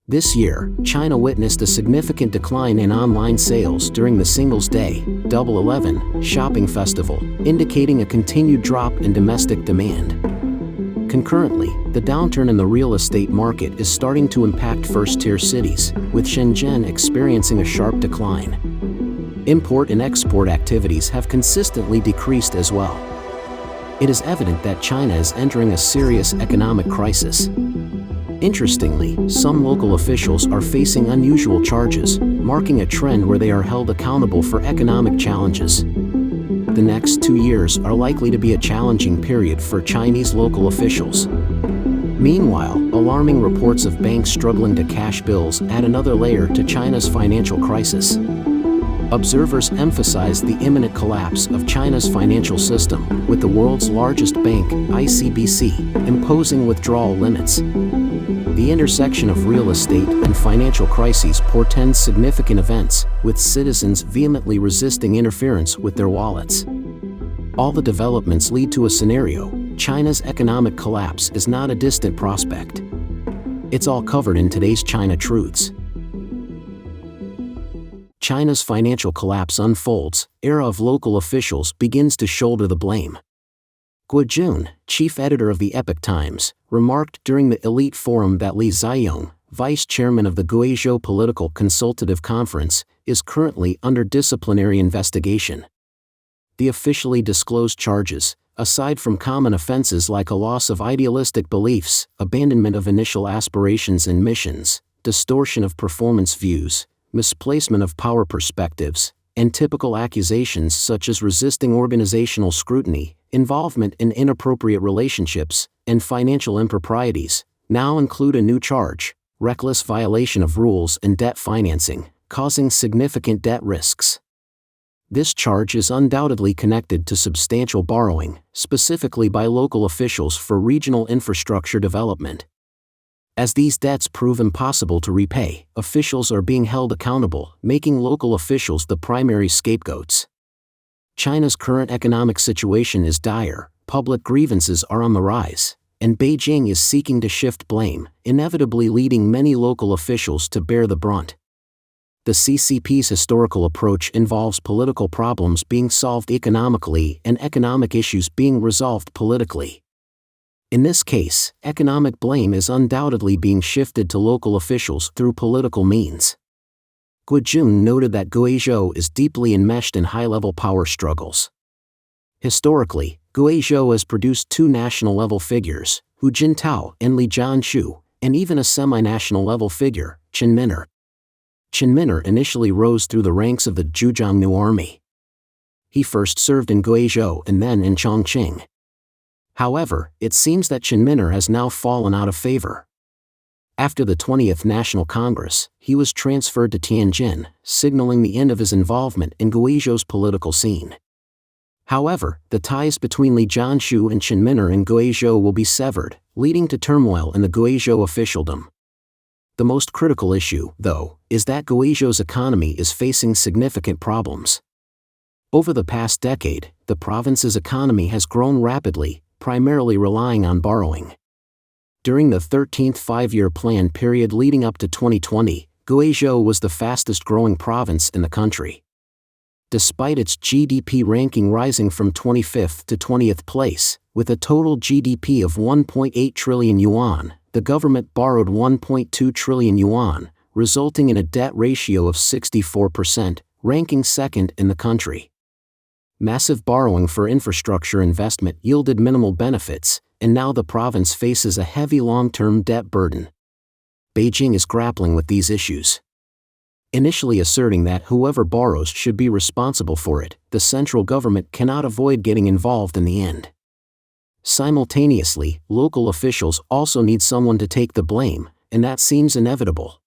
This year, China witnessed a significant decline in online sales during the Singles' Day, Double 11, shopping festival, indicating a continued drop in domestic demand. Concurrently, the downturn in the real estate market is starting to impact first-tier cities, with Shenzhen experiencing a sharp decline. Import and export activities have consistently decreased as well. It is evident that China is entering a serious economic crisis. Interestingly, some local officials are facing unusual charges, marking a trend where they are held accountable for economic challenges. The next 2 years are likely to be a challenging period for Chinese local officials. Meanwhile, alarming reports of banks struggling to cash bills add another layer to China's financial crisis. Observers emphasize the imminent collapse of China's financial system, with the world's largest bank, ICBC, imposing withdrawal limits. The intersection of real estate and financial crises portends significant events, with citizens vehemently resisting interference with their wallets. All the developments lead to a scenario: China's economic collapse is not a distant prospect. It's all covered in today's China Truths. China's financial collapse unfolds, era of local officials begins to shoulder the blame. Guo Jun, chief editor of the Epoch Times, remarked during the elite forum that Li Ziyong, vice chairman of the Guizhou Political Consultative Conference, is currently under disciplinary investigation. The officially disclosed charges, aside from common offenses like a loss of idealistic beliefs, abandonment of initial aspirations and missions, distortion of performance views, misplacement of power perspectives, and typical accusations such as resisting organizational scrutiny, involvement in inappropriate relationships, and financial improprieties, now include a new charge: reckless violation of rules and debt financing, causing significant debt risks. This charge is undoubtedly connected to substantial borrowing, specifically by local officials for regional infrastructure development. As these debts prove impossible to repay, officials are being held accountable, making local officials the primary scapegoats. China's current economic situation is dire, public grievances are on the rise, and Beijing is seeking to shift blame, inevitably leading many local officials to bear the brunt. The CCP's historical approach involves political problems being solved economically and economic issues being resolved politically. In this case, economic blame is undoubtedly being shifted to local officials through political means. Guo Jun noted that Guizhou is deeply enmeshed in high-level power struggles. Historically, Guizhou has produced two national-level figures, Hu Jintao and Li Jianshu, and even a semi-national level figure, Chen Min'er. Chen Min'er initially rose through the ranks of the Zhujiangnu army. He first served in Guizhou and then in Chongqing. However, it seems that Chen Min'er has now fallen out of favor. After the 20th National Congress, he was transferred to Tianjin, signaling the end of his involvement in Guizhou's political scene. However, the ties between Li Jianshu and Chen Min'er in Guizhou will be severed, leading to turmoil in the Guizhou officialdom. The most critical issue, though, is that Guizhou's economy is facing significant problems. Over the past decade, the province's economy has grown rapidly, primarily relying on borrowing. During the 13th five-year plan period leading up to 2020, Guizhou was the fastest-growing province in the country. Despite its GDP ranking rising from 25th to 20th place, with a total GDP of 1.8 trillion yuan, the government borrowed 1.2 trillion yuan, resulting in a debt ratio of 64%, ranking second in the country. Massive borrowing for infrastructure investment yielded minimal benefits, and now the province faces a heavy long-term debt burden. Beijing is grappling with these issues. Initially asserting that whoever borrows should be responsible for it, the central government cannot avoid getting involved in the end. Simultaneously, local officials also need someone to take the blame, and that seems inevitable.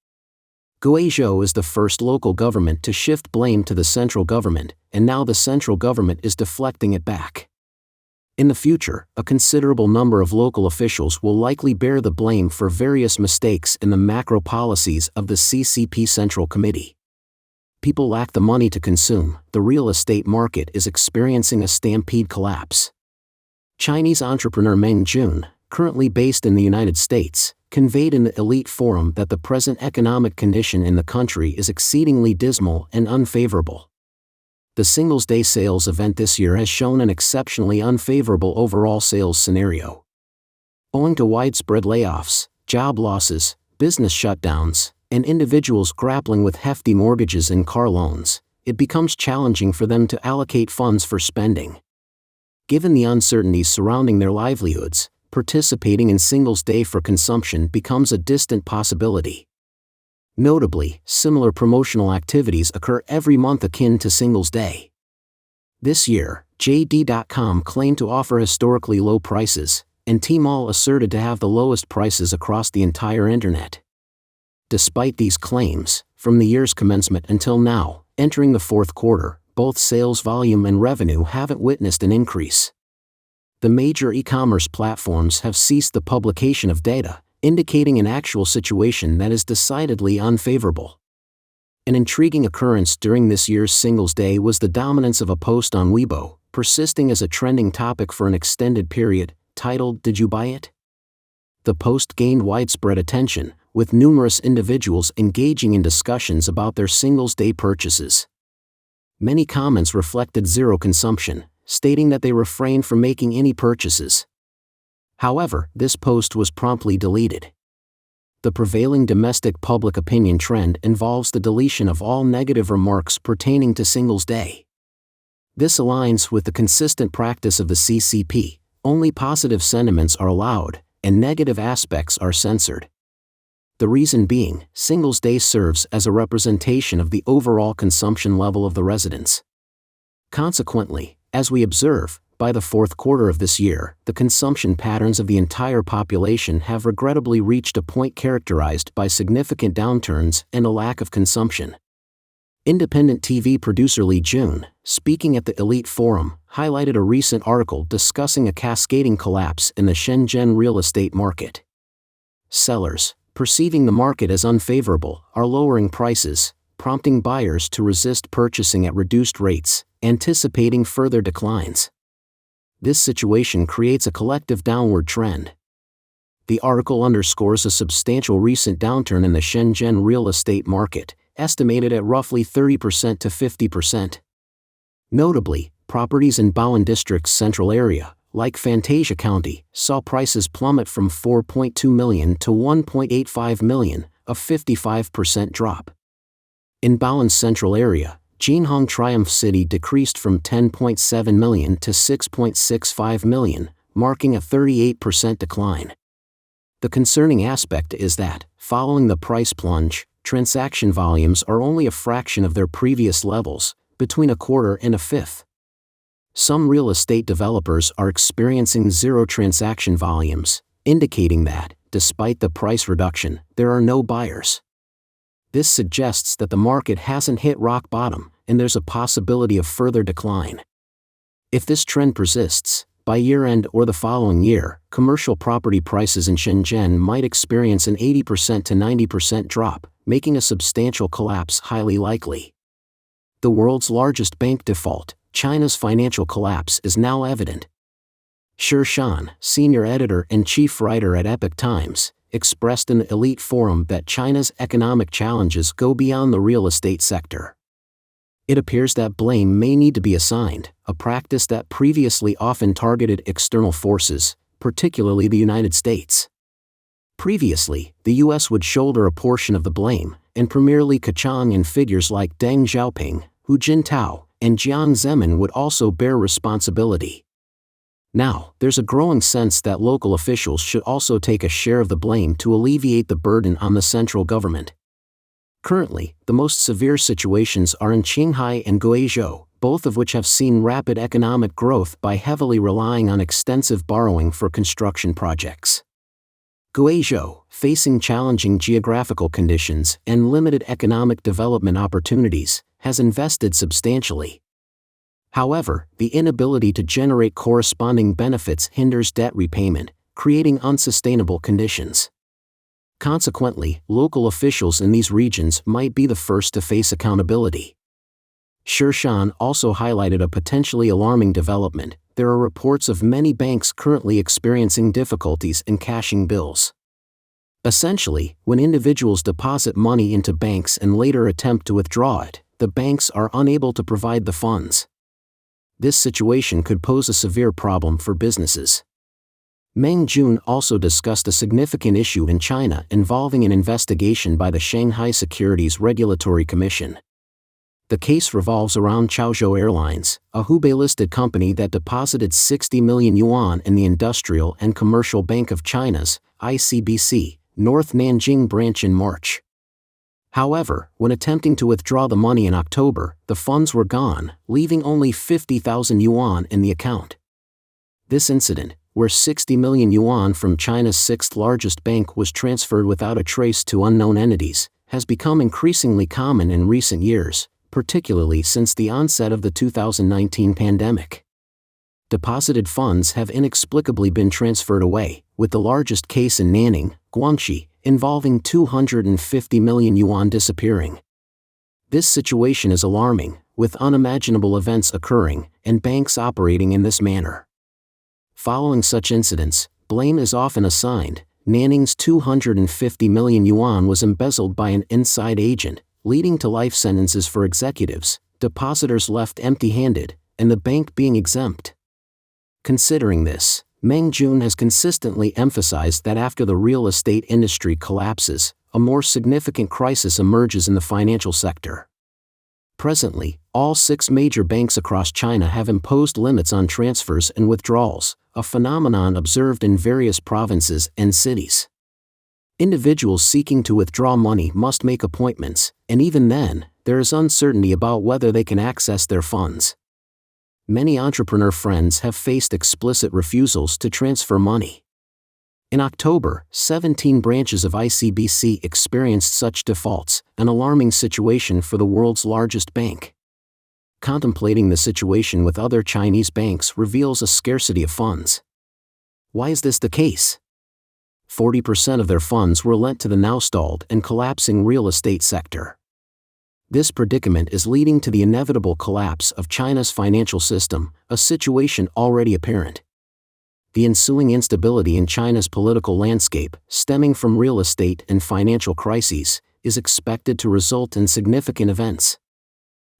Guizhou is the first local government to shift blame to the central government, and now the central government is deflecting it back. In the future, a considerable number of local officials will likely bear the blame for various mistakes in the macro policies of the CCP Central Committee. People lack the money to consume, the real estate market is experiencing a stampede collapse. Chinese entrepreneur Meng Jun, currently based in the United States, conveyed in the elite forum that the present economic condition in the country is exceedingly dismal and unfavorable. The Singles Day sales event this year has shown an exceptionally unfavorable overall sales scenario. Owing to widespread layoffs, job losses, business shutdowns, and individuals grappling with hefty mortgages and car loans, it becomes challenging for them to allocate funds for spending. Given the uncertainties surrounding their livelihoods, participating in Singles Day for consumption becomes a distant possibility. Notably, similar promotional activities occur every month akin to Singles Day. This year, JD.com claimed to offer historically low prices, and Tmall asserted to have the lowest prices across the entire internet. Despite these claims, from the year's commencement until now, entering the fourth quarter, both sales volume and revenue haven't witnessed an increase. The major e-commerce platforms have ceased the publication of data, indicating an actual situation that is decidedly unfavorable. An intriguing occurrence during this year's Singles Day was the dominance of a post on Weibo, persisting as a trending topic for an extended period, titled "Did You Buy It?" The post gained widespread attention, with numerous individuals engaging in discussions about their Singles Day purchases. Many comments reflected zero consumption, stating that they refrained from making any purchases. However, this post was promptly deleted. The prevailing domestic public opinion trend involves the deletion of all negative remarks pertaining to Singles Day. This aligns with the consistent practice of the CCP. Only positive sentiments are allowed, and negative aspects are censored. The reason being, Singles Day serves as a representation of the overall consumption level of the residents. Consequently, as we observe, by the fourth quarter of this year, the consumption patterns of the entire population have regrettably reached a point characterized by significant downturns and a lack of consumption. Independent TV producer Lee Jun, speaking at the Elite Forum, highlighted a recent article discussing a cascading collapse in the Shenzhen real estate market. Sellers, perceiving the market as unfavorable, are lowering prices, prompting buyers to resist purchasing at reduced rates, anticipating further declines. This situation creates a collective downward trend. The article underscores a substantial recent downturn in the Shenzhen real estate market, estimated at roughly 30% to 50%. Notably, properties in Bao'an District's central area, like Fantasia County, saw prices plummet from $4.2 million to $1.85 million, a 55% drop. In Bao'an's central area, Jinhong Triumph City decreased from $10.7 million to $6.65 million, marking a 38% decline. The concerning aspect is that, following the price plunge, transaction volumes are only a fraction of their previous levels, between a quarter and a fifth. Some real estate developers are experiencing zero transaction volumes, indicating that, despite the price reduction, there are no buyers. This suggests that the market hasn't hit rock bottom, and there's a possibility of further decline. If this trend persists, by year-end or the following year, commercial property prices in Shenzhen might experience an 80% to 90% drop, making a substantial collapse highly likely. The world's largest bank default, China's financial collapse, is now evident. Shi Shan, senior editor and chief writer at Epoch Times, expressed in the Elite Forum that China's economic challenges go beyond the real estate sector. It appears that blame may need to be assigned, a practice that previously often targeted external forces, particularly the United States. Previously, the U.S. would shoulder a portion of the blame, and Premier Li Keqiang and figures like Deng Xiaoping, Hu Jintao, and Jiang Zemin would also bear responsibility. Now, there's a growing sense that local officials should also take a share of the blame to alleviate the burden on the central government. Currently, the most severe situations are in Qinghai and Guizhou, both of which have seen rapid economic growth by heavily relying on extensive borrowing for construction projects. Guizhou, facing challenging geographical conditions and limited economic development opportunities, has invested substantially. However, the inability to generate corresponding benefits hinders debt repayment, creating unsustainable conditions. Consequently, local officials in these regions might be the first to face accountability. Shi Shan also highlighted a potentially alarming development. There are reports of many banks currently experiencing difficulties in cashing bills. Essentially, when individuals deposit money into banks and later attempt to withdraw it, the banks are unable to provide the funds. This situation could pose a severe problem for businesses. Meng Jun also discussed a significant issue in China involving an investigation by the Shanghai Securities Regulatory Commission. The case revolves around Chaozhou Airlines, a Hubei-listed company that deposited 60 million yuan in the Industrial and Commercial Bank of China's, ICBC, North Nanjing branch in March. However, when attempting to withdraw the money in October, the funds were gone, leaving only 50,000 yuan in the account. This incident, where 60 million yuan from China's sixth-largest bank was transferred without a trace to unknown entities, has become increasingly common in recent years, particularly since the onset of the 2019 pandemic. Deposited funds have inexplicably been transferred away, with the largest case in Nanning, Guangxi, involving 250 million yuan disappearing. This situation is alarming, with unimaginable events occurring and banks operating in this manner. Following such incidents, blame is often assigned. Nanning's 250 million yuan was embezzled by an inside agent, leading to life sentences for executives, depositors left empty-handed, and the bank being exempt. Considering this, Meng Jun has consistently emphasized that after the real estate industry collapses, a more significant crisis emerges in the financial sector. Presently, all 6 major banks across China have imposed limits on transfers and withdrawals, a phenomenon observed in various provinces and cities. Individuals seeking to withdraw money must make appointments, and even then, there is uncertainty about whether they can access their funds. Many entrepreneur friends have faced explicit refusals to transfer money. In October, 17 branches of ICBC experienced such defaults, an alarming situation for the world's largest bank. Contemplating the situation with other Chinese banks reveals a scarcity of funds. Why is this the case? 40% of their funds were lent to the now stalled and collapsing real estate sector. This predicament is leading to the inevitable collapse of China's financial system, a situation already apparent. The ensuing instability in China's political landscape, stemming from real estate and financial crises, is expected to result in significant events.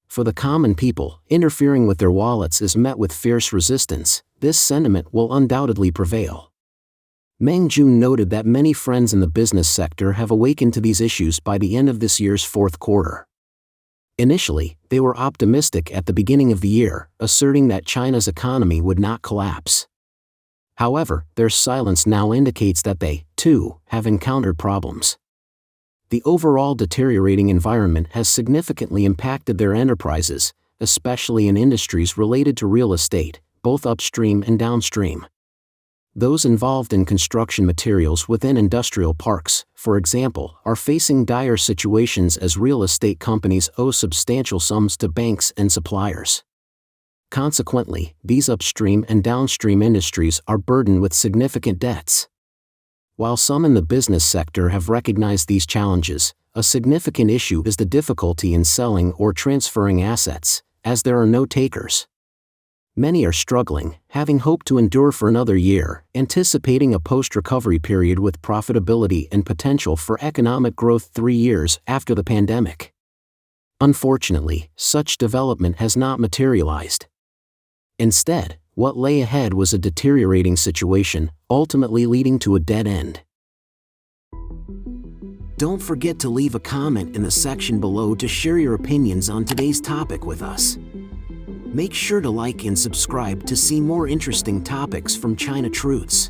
For the common people, interfering with their wallets is met with fierce resistance. This sentiment will undoubtedly prevail. Meng Jun noted that many friends in the business sector have awakened to these issues by the end of this year's fourth quarter. Initially, they were optimistic at the beginning of the year, asserting that China's economy would not collapse. However, their silence now indicates that they, too, have encountered problems. The overall deteriorating environment has significantly impacted their enterprises, especially in industries related to real estate, both upstream and downstream. Those involved in construction materials within industrial parks, for example, are facing dire situations as real estate companies owe substantial sums to banks and suppliers. Consequently, these upstream and downstream industries are burdened with significant debts. While some in the business sector have recognized these challenges, a significant issue is the difficulty in selling or transferring assets, as there are no takers. Many are struggling, having hoped to endure for another year, anticipating a post-recovery period with profitability and potential for economic growth 3 years after the pandemic. Unfortunately, such development has not materialized. Instead, what lay ahead was a deteriorating situation, ultimately leading to a dead end. Don't forget to leave a comment in the section below to share your opinions on today's topic with us. Make sure to like and subscribe to see more interesting topics from China Truths.